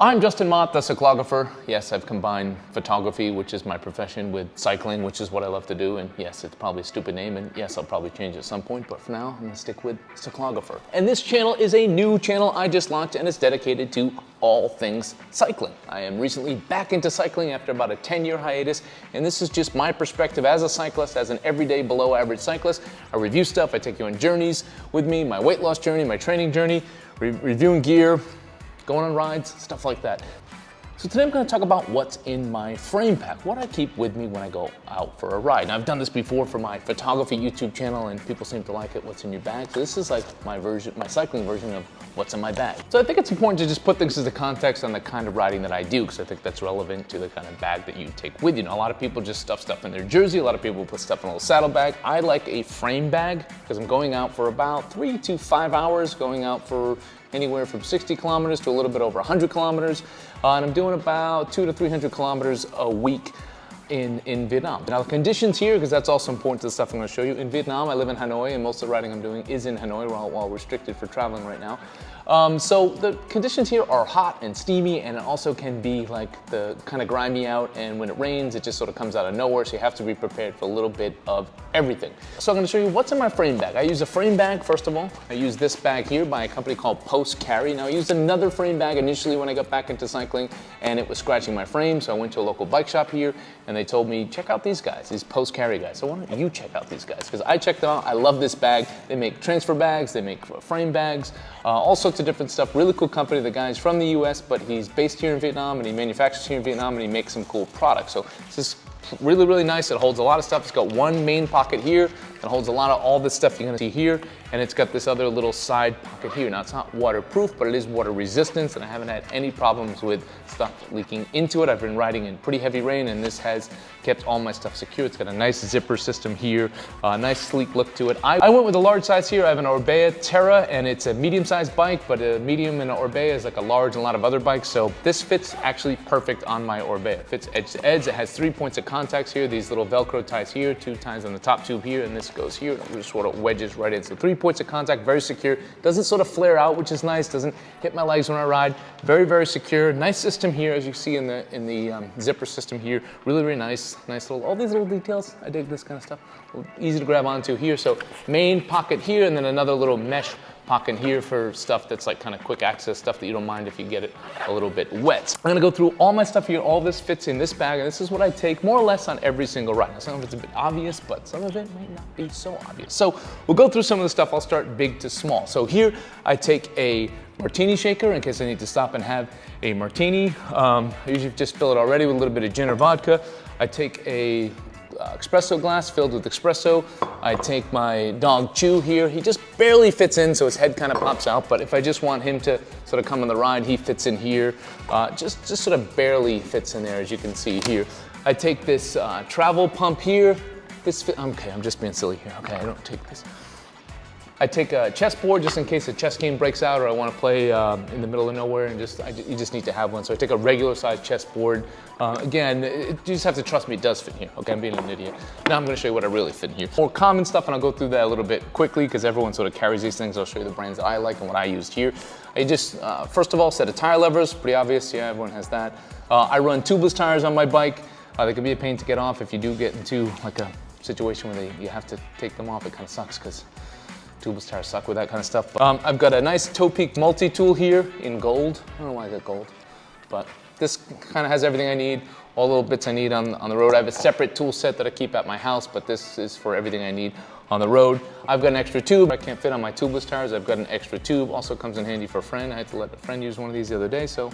I'm Justin Mott, the cyclographer. Yes, I've combined photography, which is my profession, with cycling, which is what I love to do. And yes, it's probably a stupid name, and yes, I'll probably change it at some point, but for now, I'm gonna stick with cyclographer. And this channel is a new channel I just launched, and it's dedicated to all things cycling. I am recently back into cycling after about a 10-year hiatus, and this is just my perspective as a cyclist, as an everyday below average cyclist. I review stuff, I take you on journeys with me, my weight loss journey, my training journey, reviewing gear, going on rides, stuff like that. So today I'm going to talk about what's in my frame pack, what I keep with me when I go out for a ride. Now I've done this before for my photography YouTube channel and people seem to like it, what's in your bag. So this is like my cycling version of what's in my bag. So I think it's important to just put things into context on the kind of riding that I do, because I think that's relevant to the kind of bag that you take with you. Now, a lot of people just stuff stuff in their jersey, a lot of people put stuff in a little saddlebag. I like a frame bag because I'm going out for about 3 to 5 hours, going out for anywhere from 60 kilometers to a little bit over 100 kilometers. And I'm doing about 200 to 300 kilometers a week in Vietnam. Now the conditions here, because that's also important to the stuff I'm going to show you. In Vietnam, I live in Hanoi, and most of the riding I'm doing is in Hanoi while restricted for traveling right now. So the conditions here are hot and steamy, and it also can be like the kind of grimy out, and when it rains, it just sort of comes out of nowhere, so you have to be prepared for a little bit of everything. So I'm going to show you what's in my frame bag. I use a frame bag, first of all. I use this bag here by a company called Post Carry. Now I used another frame bag initially when I got back into cycling, and it was scratching my frame, so I went to a local bike shop here, and they told me, check out these guys, these Post Carry guys. So why don't you check out these guys? Because I checked them out, I love this bag. They make transfer bags, they make frame bags, all sorts of different stuff. Really cool company. The guy's from the US, but he's based here in Vietnam, and he manufactures here in Vietnam, and he makes some cool products. So this is really, really nice. It holds a lot of stuff. It's got one main pocket here that holds a lot of all this stuff you're gonna see here, and it's got this other little side pocket here. Now it's not waterproof, but it is water resistant, and I haven't had any problems with stuff leaking into it. I've been riding in pretty heavy rain, and this has kept all my stuff secure. It's got a nice zipper system here, a nice sleek look to it. I went with a large size here. I have an Orbea Terra, and it's a medium-sized bike, but a medium in an Orbea is like a large in a lot of other bikes, so this fits actually perfect on my Orbea. It fits edge to edge. It has 3 points of contacts here, these little Velcro ties here, 2 ties on the top tube here, and this goes here, and it just sort of wedges right in. So 3 points of contact, very secure. Doesn't sort of flare out, which is nice. Doesn't hit my legs when I ride. Very, very secure. Nice system here, as you see in the zipper system here. Really, really nice. Nice little, all these little details. I dig this kind of stuff. Easy to grab onto here. So main pocket here, and then another little mesh pocket here for stuff that's like kind of quick access stuff that you don't mind if you get it a little bit wet. I'm gonna go through all my stuff here. All this fits in this bag, and this is what I take more or less on every single ride. Now, some of it's a bit obvious, but some of it might not be so obvious. So we'll go through some of the stuff. I'll start big to small. So here I take a martini shaker in case I need to stop and have a martini. I usually just fill it already with a little bit of gin or vodka. I take a espresso glass filled with espresso. I take my dog Chew here. He just barely fits in, so his head kind of pops out, but if I just want him to sort of come on the ride, he fits in here. Just sort of barely fits in there, as you can see here. I take this travel pump here. Okay, I'm just being silly here. Okay, I don't take this. I take a chessboard just in case a chess game breaks out or I want to play in the middle of nowhere, and you just need to have one. So I take a regular size chessboard. Again, you just have to trust me, it does fit here. Okay, I'm being an idiot. Now I'm going to show you what I really fit in here. More common stuff, and I'll go through that a little bit quickly because everyone sort of carries these things. I'll show you the brands that I like and what I used here. I just, first of all, set of tire levers. Pretty obvious, yeah, everyone has that. I run tubeless tires on my bike. They can be a pain to get off if you do get into like a situation where you have to take them off. It kind of sucks because tubeless tires suck with that kind of stuff. I've got a nice Toe Peak multi-tool here in gold. I don't know why I got gold, but this kind of has everything I need, all the little bits I need on the road. I have a separate tool set that I keep at my house, but this is for everything I need on the road. I've got an extra tube. I can't fit on my tubeless tires. I've got an extra tube. Also comes in handy for a friend. I had to let a friend use one of these the other day, so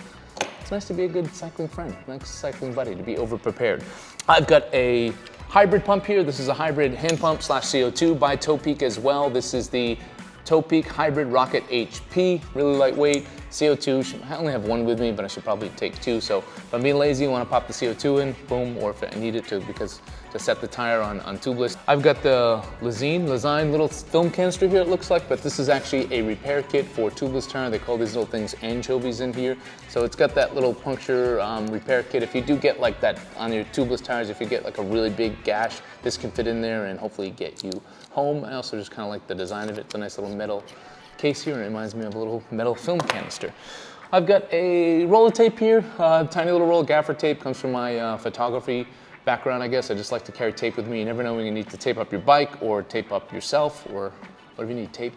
it's nice to be a good cycling friend, nice cycling buddy, to be over-prepared. I've got a hybrid pump here. This is a hybrid hand pump / CO2 by Toe Peak as well. This is the Toe Peak Hybrid Rocket HP, really lightweight. CO2, I only have one with me, but I should probably take 2. So if I'm being lazy, I want to pop the CO2 in, boom, or if I need it to, because to set the tire on tubeless. I've got the Lezine little film canister here, it looks like, but this is actually a repair kit for tubeless tire. They call these little things anchovies in here. So it's got that little puncture repair kit. If you do get like that on your tubeless tires, if you get like a really big gash, this can fit in there and hopefully get you home. I also just kind of like the design of it. It's a nice little metal case here, and it reminds me of a little metal film canister. I've got a roll of tape here, tiny little roll of gaffer tape, comes from my photography background, I guess. I just like to carry tape with me. You never know when you need to tape up your bike or tape up yourself or whatever you need, tape.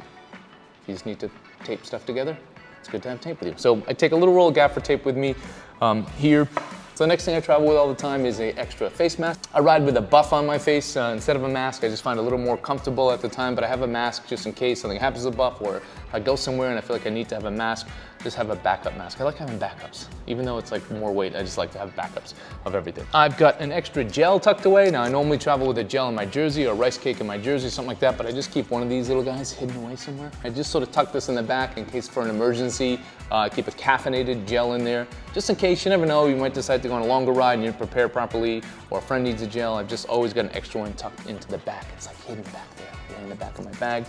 If you just need to tape stuff together, it's good to have tape with you. So I take a little roll of gaffer tape with me here. So the next thing I travel with all the time is an extra face mask. I ride with a buff on my face instead of a mask. I just find it a little more comfortable at the time, but I have a mask just in case something happens to the buff, or if I go somewhere and I feel like I need to have a mask, just have a backup mask. I like having backups. Even though it's like more weight, I just like to have backups of everything. I've got an extra gel tucked away. Now I normally travel with a gel in my jersey or rice cake in my jersey, something like that, but I just keep one of these little guys hidden away somewhere. I just sort of tuck this in the back in case for an emergency. Keep a caffeinated gel in there, just in case. You never know, you might decide to go on a longer ride and you didn't prepare properly, or a friend needs a gel. I've just always got an extra one tucked into the back. It's like hidden back there, in the back of my bag.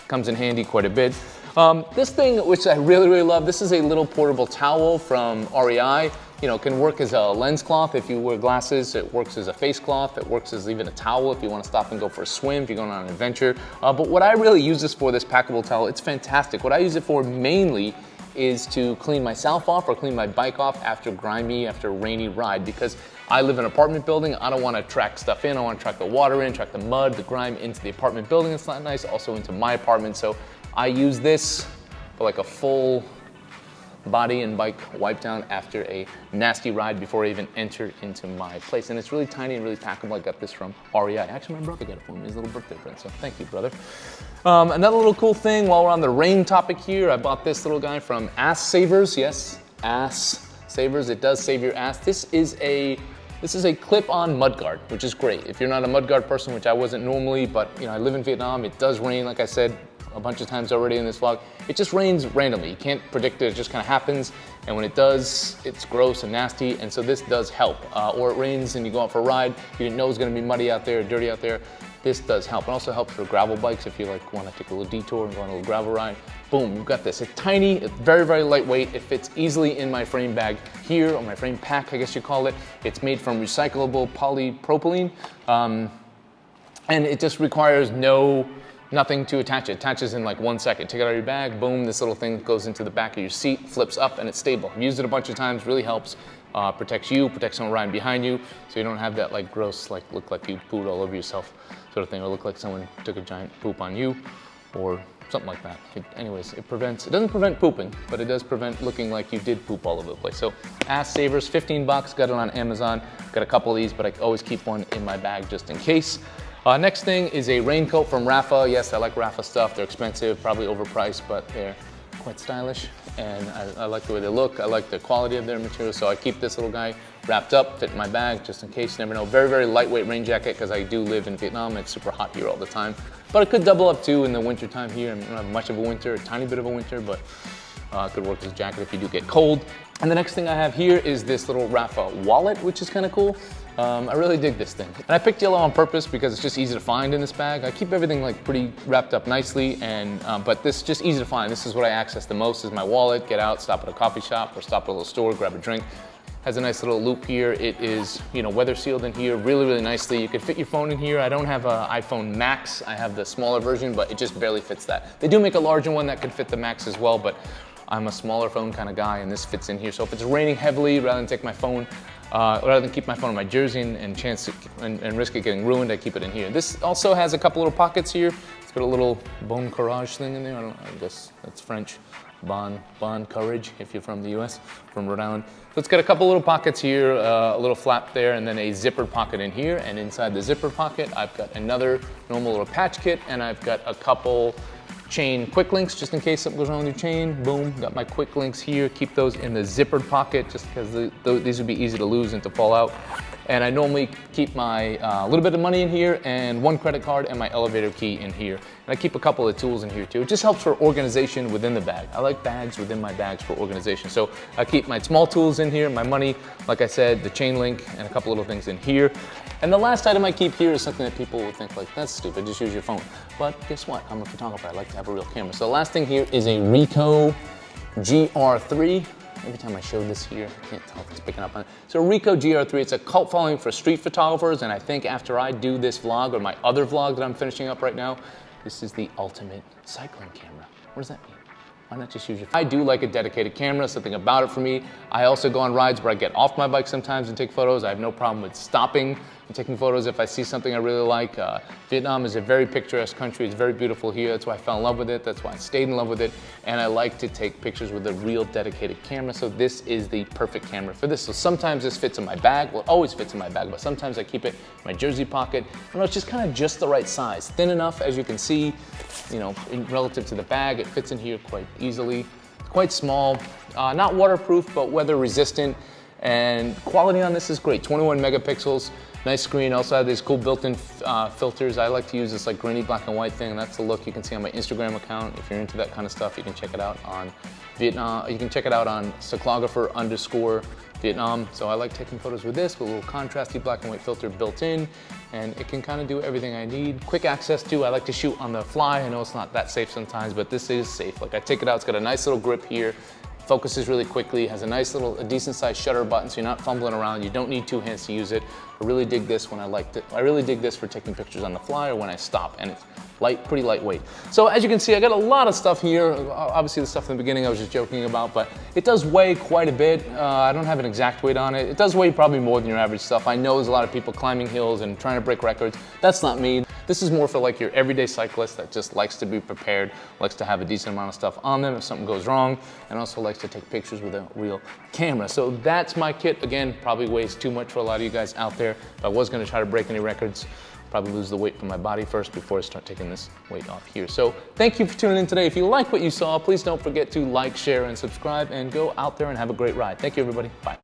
Comes in handy quite a bit. This thing, which I really love, this is a little portable towel from REI. You know, it can work as a lens cloth if you wear glasses. It works as a face cloth. It works as even a towel if you want to stop and go for a swim, if you're going on an adventure. But what I really use this for, this packable towel, it's fantastic. What I use it for mainly is to clean myself off or clean my bike off after a rainy ride, because I live in an apartment building. I don't want to track stuff in. I want to track the water in, track the mud, the grime into the apartment building. It's not nice, also into my apartment. So I use this for like a full body and bike wipe down after a nasty ride before I even enter into my place. And it's really tiny and really packable. I got this from REI. Actually, my brother got it for me, his little birthday present, so thank you, brother. Another little cool thing while we're on the rain topic here, I bought this little guy from Ass Savers. Yes, Ass Savers. It does save your ass. This is a clip-on mudguard, which is great. If you're not a mudguard person, which I wasn't normally, but you know, I live in Vietnam. It does rain, like I said a bunch of times already in this vlog. It just rains randomly. You can't predict it. It just kind of happens. And when it does, it's gross and nasty. And so this does help. Or it rains and you go out for a ride. You didn't know it was going to be muddy out there, dirty out there. This does help. It also helps for gravel bikes if you like want to take a little detour and go on a little gravel ride. Boom, you've got this. It's tiny, it's very lightweight. It fits easily in my frame bag here, or my frame pack, I guess you call it. It's made from recyclable polypropylene. And it just requires nothing to attach it. It attaches in like 1 second. Take it out of your bag, boom, this little thing goes into the back of your seat, flips up, and it's stable. I've used it a bunch of times, really helps. Protects you, protects someone riding behind you, so you don't have that like gross, like look like you pooed all over yourself sort of thing, or look like someone took a giant poop on you, or something like that. It doesn't prevent pooping, but it does prevent looking like you did poop all over the place. So Ass Savers, 15 bucks, got it on Amazon. Got a couple of these, but I always keep one in my bag just in case. Next thing is a raincoat from Rapha. Yes, I like Rapha stuff. They're expensive, probably overpriced, but they're quite stylish, and I like the way they look. I like the quality of their material, so I keep this little guy wrapped up, fit in my bag, just in case. You never know. Very lightweight rain jacket, because I do live in Vietnam. It's super hot here all the time, but it could double up too in the winter time here. I don't have much of a winter, a tiny bit of a winter, but it could work as a jacket if you do get cold. And the next thing I have here is this little Rapha wallet, which is kind of cool. I really dig this thing. And I picked yellow on purpose because it's just easy to find in this bag. I keep everything like pretty wrapped up nicely, and but this is just easy to find. This is what I access the most, is my wallet. Get out, stop at a coffee shop or stop at a little store, grab a drink. Has a nice little loop here. It is, you know, weather sealed in here really nicely. You can fit your phone in here. I don't have an iPhone Max. I have the smaller version, but it just barely fits that. They do make a larger one that could fit the Max as well, but I'm a smaller phone kind of guy, and this fits in here. So if it's raining heavily, rather than take my phone, rather than keep my phone in my jersey and risk it getting ruined, I keep it in here. This also has a couple little pockets here. It's got a little bon courage thing in there. I guess that's French. Bon courage, if you're from the US, from Rhode Island. So it's got a couple little pockets here, a little flap there, and then a zippered pocket in here. And inside the zipper pocket, I've got another normal little patch kit, and I've got a couple chain quick links, just in case something goes wrong with your chain. Boom, got my quick links here. Keep those in the zippered pocket, just because these would be easy to lose and to fall out. And I normally keep my little bit of money in here, and one credit card, and my elevator key in here. And I keep a couple of tools in here too. It just helps for organization within the bag. I like bags within my bags for organization. So I keep my small tools in here, my money, like I said, the chain link, and a couple little things in here. And the last item I keep here is something that people will think like, that's stupid, just use your phone. But guess what? I'm a photographer. I like to have a real camera. So the last thing here is a Ricoh GR3. Every time I show this here, I can't tell if it's picking up on it. So Ricoh GR3, it's a cult following for street photographers, and I think after I do this vlog, or my other vlog that I'm finishing up right now, this is the ultimate cycling camera. What does that mean? why not just use your phone? I do like a dedicated camera, something about it for me. I also go on rides where I get off my bike sometimes and take photos. I have no problem with stopping and taking photos if I see something I really like. Vietnam is a very picturesque country. It's very beautiful here. That's why I fell in love with it. That's why I stayed in love with it. And I like to take pictures with a real dedicated camera. So this is the perfect camera for this. So sometimes this fits in my bag. Well, it always fits in my bag, but sometimes I keep it in my jersey pocket. It's just kind of just the right size. Thin enough, as you can see, relative to the bag. It fits in here quite easily. Quite small, not waterproof, but weather resistant. And quality on this is great, 21 megapixels, nice screen. Also have these cool built-in filters. I like to use this like grainy black and white thing. That's the look you can see on my Instagram account. If you're into that kind of stuff, you can check it out on Vietnam. You can check it out on cyclographer_Vietnam. So I like taking photos with this with a little contrasty black and white filter built in, and it can kind of do everything I need. Quick access too. I like to shoot on the fly. I know it's not that safe sometimes, but this is safe. Like I take it out, it's got a nice little grip here. Focuses really quickly, has a nice little, a decent sized shutter button so you're not fumbling around. You don't need two hands to use it. I really dig this when I really dig this for taking pictures on the fly or when I stop, and it's pretty lightweight. So as you can see, I got a lot of stuff here. Obviously the stuff in the beginning I was just joking about, but it does weigh quite a bit. I don't have an exact weight on it. It does weigh probably more than your average stuff. I know there's a lot of people climbing hills and trying to break records. That's not me. This is more for like your everyday cyclist that just likes to be prepared, likes to have a decent amount of stuff on them if something goes wrong, and also likes to take pictures with a real camera. So that's my kit. Again, probably weighs too much for a lot of you guys out there. If I was gonna try to break any records, probably lose the weight from my body first before I start taking this weight off here. So thank you for tuning in today. If you like what you saw, please don't forget to like, share, and subscribe, and go out there and have a great ride. Thank you, everybody. Bye.